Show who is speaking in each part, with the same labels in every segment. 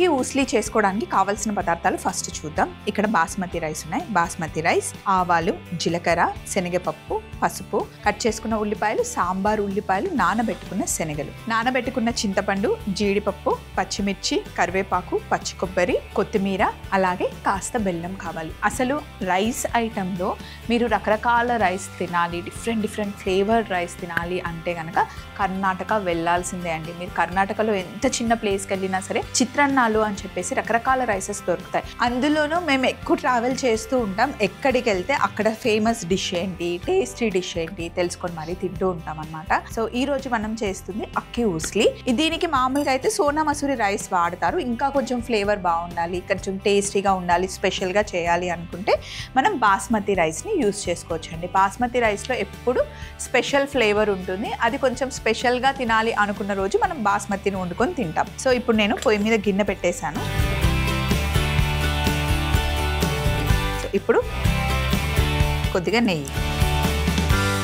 Speaker 1: అక్కి ఊస్లీ చేసుకోవడానికి కావాల్సిన పదార్థాలు ఫస్ట్ చూద్దాం. ఇక్కడ బాస్మతి రైస్ ఉన్నాయి. బాస్మతి రైస్, ఆవాలు, జీలకర్ర, శనగపప్పు, పసుపు, కట్ చేసుకున్న ఉల్లిపాయలు, సాంబార్ ఉల్లిపాయలు, నానబెట్టుకున్న శనగలు, నానబెట్టుకున్న చింతపండు, జీడిపప్పు, పచ్చిమిర్చి, కరివేపాకు, పచ్చి కొబ్బరి, కొత్తిమీర, అలాగే కాస్త బెల్లం కావాలి. అసలు రైస్ ఐటెంలో మీరు రకరకాల రైస్ తినాలి, డిఫరెంట్ ఫ్లేవర్ రైస్ తినాలి అంటే కనుక కర్ణాటక వెళ్ళాల్సిందే అండి. మీరు కర్ణాటకలో ఎంత చిన్న ప్లేస్కి వెళ్ళినా సరే చిత్రన్నాలు అని చెప్పేసి రకరకాల రైసెస్ దొరుకుతాయి. అందులోనూ మేము ఎక్కువ ట్రావెల్ చేస్తూ ఉంటాం. ఎక్కడికి వెళ్తే అక్కడ ఫేమస్ డిష్ ఏంటి, టేస్టీ డిష్ ఏంటి తెలుసుకొని మరీ తింటూ ఉంటాం అనమాట. సో ఈ రోజు మనం చేస్తుంది అక్కి ఊస్లీ. దీనికి మామూలుగా అయితే సోనా మసూరి రైస్ వాడతారు. ఇంకా కొంచెం ఫ్లేవర్ బాగుండాలి, కొంచెం టేస్టీగా ఉండాలి, స్పెషల్గా చేయాలి అనుకుంటే మనం బాస్మతి రైస్ని యూస్ చేసుకోవచ్చు అండి. బాస్మతి రైస్లో ఎప్పుడు స్పెషల్ ఫ్లేవర్ ఉంటుంది. అది కొంచెం స్పెషల్గా తినాలి అనుకున్న రోజు మనం బాస్మతిని వండుకొని తింటాం. సో ఇప్పుడు నేను పొయ్యి మీద గిన్నె పెట్టేశాను. సో ఇప్పుడు కొద్దిగా నెయ్యి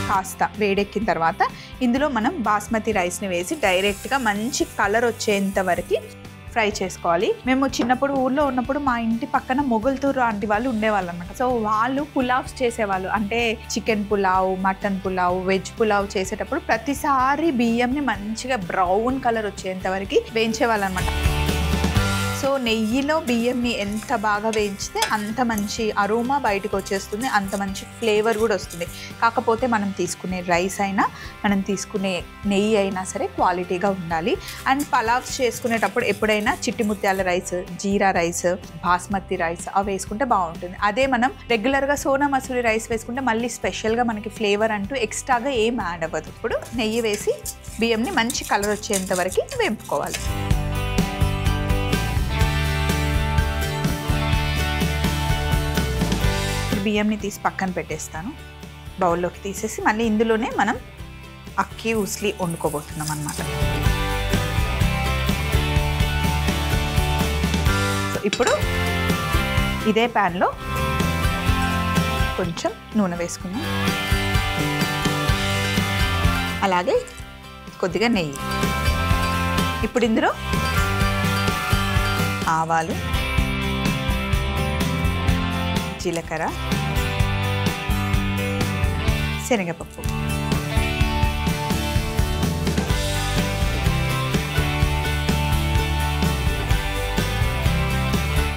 Speaker 1: కాస్త వేడెక్కిన తర్వాత ఇందులో మనం బాస్మతి రైస్ని వేసి డైరెక్ట్గా మంచి కలర్ వచ్చేంత వరకు ఫ్రై చేసుకోవాలి. మేము చిన్నప్పుడు ఊర్లో ఉన్నప్పుడు మా ఇంటి పక్కన మొగల్తూరు లాంటి వాళ్ళు ఉండేవాళ్ళు అనమాట. సో వాళ్ళు పులావ్స్ చేసేవాళ్ళు. అంటే chicken pulao, mutton pulao, veg pulao చేసేటప్పుడు ప్రతిసారి బియ్యంని మంచిగా బ్రౌన్ కలర్ వచ్చేంత వరకు వేయించేవాళ్ళు అనమాట. సో నెయ్యిలో బియ్యంని ఎంత బాగా వేయించితే అంత మంచి అరోమా బయటకు వచ్చేస్తుంది, అంత మంచి ఫ్లేవర్ కూడా వస్తుంది. కాకపోతే మనం తీసుకునే రైస్ అయినా మనం తీసుకునే నెయ్యి అయినా సరే క్వాలిటీగా ఉండాలి. అండ్ పలావ్స్ చేసుకునేటప్పుడు ఎప్పుడైనా చిట్టి ముత్యాల రైస్, జీరా రైస్, బాస్మతి రైస్ అవి వేసుకుంటే బాగుంటుంది. అదే మనం రెగ్యులర్గా సోనా మసూరి రైస్ వేసుకుంటే మళ్ళీ స్పెషల్గా మనకి ఫ్లేవర్ అంటూ ఎక్స్ట్రాగా ఏం యాడ్ అవ్వదు. ఇప్పుడు నెయ్యి వేసి బియ్యంని మంచి కలర్ వచ్చేంత వరకు వేపుకోవాలి. బియ్యంని తీసి పక్కన పెట్టేస్తాను. బౌల్లోకి తీసేసి మళ్ళీ ఇందులోనే మనం అక్కి ఊస్లీ వండుకోబోతున్నాం అన్నమాట. సో ఇప్పుడు ఇదే ప్యాన్లో కొంచెం నూనె వేసుకున్నాం, అలాగే కొద్దిగా నెయ్యి. ఇప్పుడు ఇందులో ఆవాలు, జీలకర్ర, శనగపప్పు,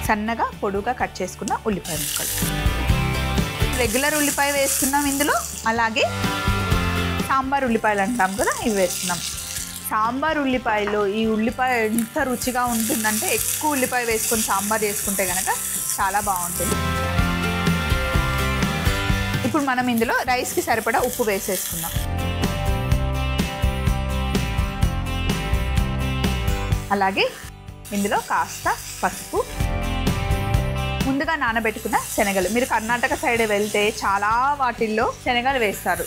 Speaker 1: సన్నగా పొడుగా కట్ చేసుకున్న ఉల్లిపాయ ముక్కలు, రెగ్యులర్ ఉల్లిపాయ వేస్తున్నాం ఇందులో, అలాగే సాంబార్ ఉల్లిపాయలు అంటాం కదా ఇవి వేస్తున్నాం. సాంబార్ ఉల్లిపాయలో ఈ ఉల్లిపాయ ఎంత రుచిగా ఉంటుందంటే ఎక్కువ ఉల్లిపాయ వేసుకొని సాంబార్ చేసుకుంటే కనుక చాలా బాగుంటుంది. ఇప్పుడు మనం ఇందులో రైస్కి సరిపడా ఉప్పు వేసేసుకుందాం. అలాగే ఇందులో కాస్త పసుపు, ముందుగా నానబెట్టుకున్న శనగలు. మీరు కర్ణాటక సైడ్ వెళ్తే చాలా వాటిల్లో శనగలు వేస్తారు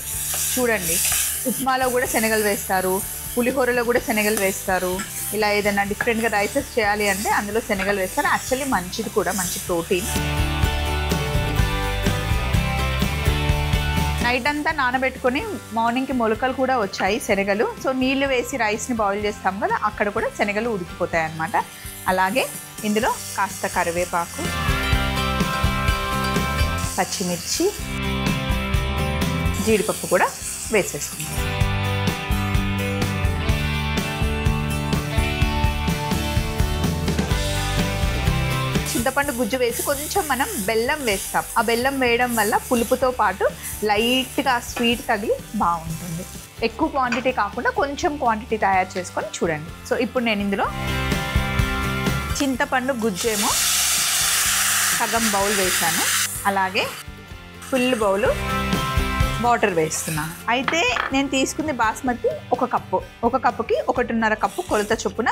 Speaker 1: చూడండి. ఉప్మాలో కూడా శనగలు వేస్తారు, పులిహోరలో కూడా శనగలు వేస్తారు. ఇలా ఏదైనా డిఫరెంట్గా రైసెస్ చేయాలి అంటే అందులో శనగలు వేస్తారు. యాక్చువల్లీ మంచిది కూడా, మంచి ప్రోటీన్. నైట్ అంతా నానబెట్టుకొని మార్నింగ్కి మొలకలు కూడా వచ్చాయి శనగలు. సో నీళ్లు వేసి రైస్ని బాయిల్ చేస్తాం కదా, అక్కడ కూడా శనగలు ఉడికిపోతాయి అన్నమాట. అలాగే ఇందులో కాస్త కరివేపాకు, పచ్చిమిర్చి, జీడిపప్పు కూడా వేసేసుకుందాం. చింతపండు గుజ్జు వేసి కొంచెం మనం బెల్లం వేస్తాం. ఆ బెల్లం వేయడం వల్ల పులుపుతో పాటు లైట్గా స్వీట్ తగిలి బాగుంటుంది. ఎక్కువ క్వాంటిటీ కాకుండా కొంచెం క్వాంటిటీ తయారు చేసుకొని చూడండి. సో ఇప్పుడు నేను ఇందులో చింతపండు గుజ్జేమో సగం బౌల్ వేసాను, అలాగే ఫుల్ బౌలు వాటర్ వేస్తున్నాను. అయితే నేను తీసుకుంది బాస్మతి ఒక కప్పుకి 1.5 కప్పు కొలత చొప్పున,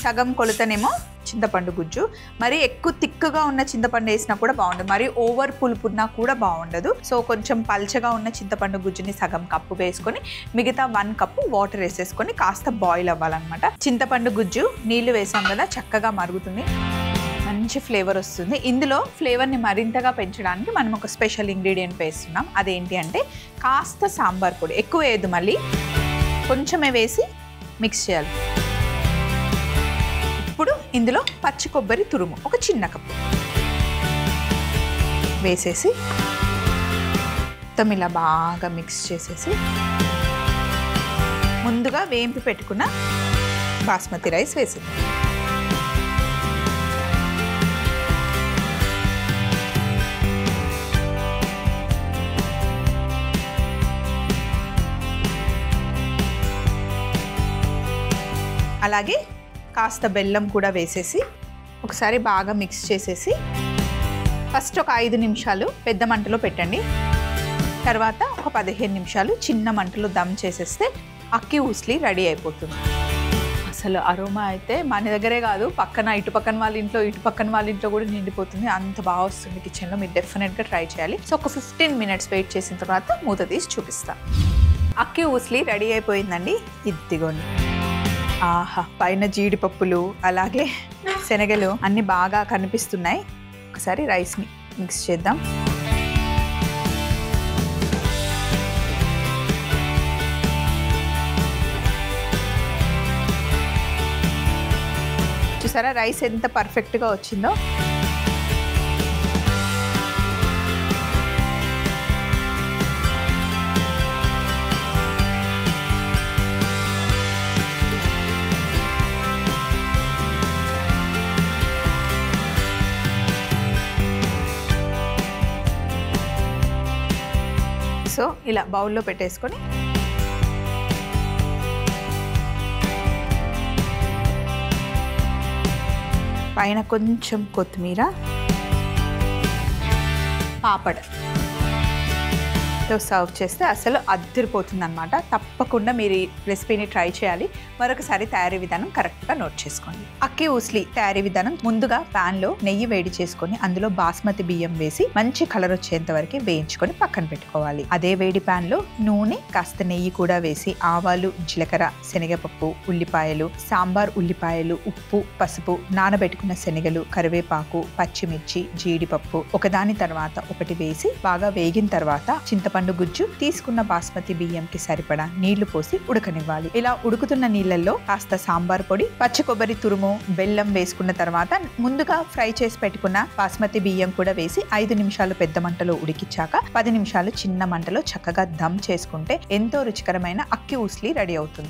Speaker 1: సగం కొలతనేమో చింతపండు గుజ్జు. మరి ఎక్కువ తిక్కుగా ఉన్న చింతపండు వేసినా కూడా బాగుండదు, మరి ఓవర్ పులుపున్నా కూడా బాగుండదు. సో కొంచెం పల్చగా ఉన్న చింతపండు గుజ్జుని సగం కప్పు వేసుకొని మిగతా 1 కప్పు వాటర్ వేసేసుకొని కాస్త బాయిల్ అవ్వాలన్నమాట. చింతపండు గుజ్జు నీళ్లు వేసాం కదా, చక్కగా మరుగుతుంది, మంచి ఫ్లేవర్ వస్తుంది. ఇందులో ఫ్లేవర్ని మరింతగా పెంచడానికి మనం ఒక స్పెషల్ ఇంగ్రీడియంట్ వేస్తున్నాం. అదేంటి అంటే కాస్త సాంబార్ పొడి. ఎక్కువ వేయద్దు, మళ్ళీ కొంచెమే వేసి మిక్స్ చేయాలి. ఇప్పుడు ఇందులో పచ్చి కొబ్బరి తురుము ఒక చిన్న కప్పు వేసేసి మొత్తం ఇలా బాగా మిక్స్ చేసేసి ముందుగా వేంపి పెట్టుకున్న బాస్మతి రైస్ వేసేది. అలాగే కాస్త బెల్లం కూడా వేసేసి ఒకసారి బాగా మిక్స్ చేసేసి ఫస్ట్ ఒక 5 నిమిషాలు పెద్ద మంటలో పెట్టండి. తర్వాత ఒక 15 నిమిషాలు చిన్న మంటలో దమ్ చేసేస్తే అక్కి ఊస్లీ రెడీ అయిపోతుంది. అసలు అరోమా అయితే మన దగ్గరే కాదు, పక్కన ఇటు పక్కన వాళ్ళ ఇంట్లో కూడా నిండిపోతుంది. అంత బాగా వస్తుంది కిచెన్లో. మీరు డెఫినెట్గా ట్రై చేయాలి. సో ఒక 15 మినిట్స్ వెయిట్ చేసిన తర్వాత మూత తీసి చూపిస్తాను. అక్కి ఊస్లీ రెడీ అయిపోయిందండి. ఇదిగోండి. ఆహా, పైన జీడిపప్పులు అలాగే శనగలు అన్నీ బాగా కనిపిస్తున్నాయి. ఒకసారి రైస్ని మిక్స్ చేద్దాం. చూసారా రైస్ ఎంత పర్ఫెక్ట్గా వచ్చిందో. సో ఇలా బౌల్లో పెట్టేసుకొని పైన కొంచెం కొత్తిమీర, పాపడ్ సర్వ్ చేస్తే అసలు అద్దరిపోతుంది అనమాట. తప్పకుండా మీరు ఈ రెసిపీని ట్రై చేయాలి. మరొకసారి తయారీ విధానం కరెక్ట్గా నోట్ చేసుకోండి. అక్కి ఊస్లీ తయారీ విధానం: ముందుగా ప్యాన్లో నెయ్యి వేడి చేసుకొని అందులో బాస్మతి బియ్యం వేసి మంచి కలర్ వచ్చేంత వరకు వేయించుకొని పక్కన పెట్టుకోవాలి. అదే వేడి ప్యాన్లో నూనె, కాస్త నెయ్యి కూడా వేసి ఆవాలు, జీలకర్ర, శనగపప్పు, ఉల్లిపాయలు, సాంబార్ ఉల్లిపాయలు, ఉప్పు, పసుపు, నానబెట్టుకున్న శనగలు, కరివేపాకు, పచ్చిమిర్చి, జీడిపప్పు ఒకదాని తర్వాత ఒకటి వేసి బాగా వేగిన తర్వాత చింతపండు గుజ్జు, తీసుకున్న బాస్మతి బియ్యంకి సరిపడా నీళ్లు పోసి ఉడకనివ్వాలి. ఇలా ఉడుకుతున్న నీళ్లలో కాస్త సాంబార్ పొడి, పచ్చి కొబ్బరి తురుము, బెల్లం వేసుకున్న తర్వాత ముందుగా ఫ్రై చేసి పెట్టుకున్న బాస్మతి బియ్యం కూడా వేసి 5 నిమిషాలు పెద్ద మంటలో ఉడికించాక 10 నిమిషాలు చిన్న మంటలో చక్కగా దమ్ చేసుకుంటే ఎంతో రుచికరమైన అక్కి ఊస్లీ రెడీ అవుతుంది.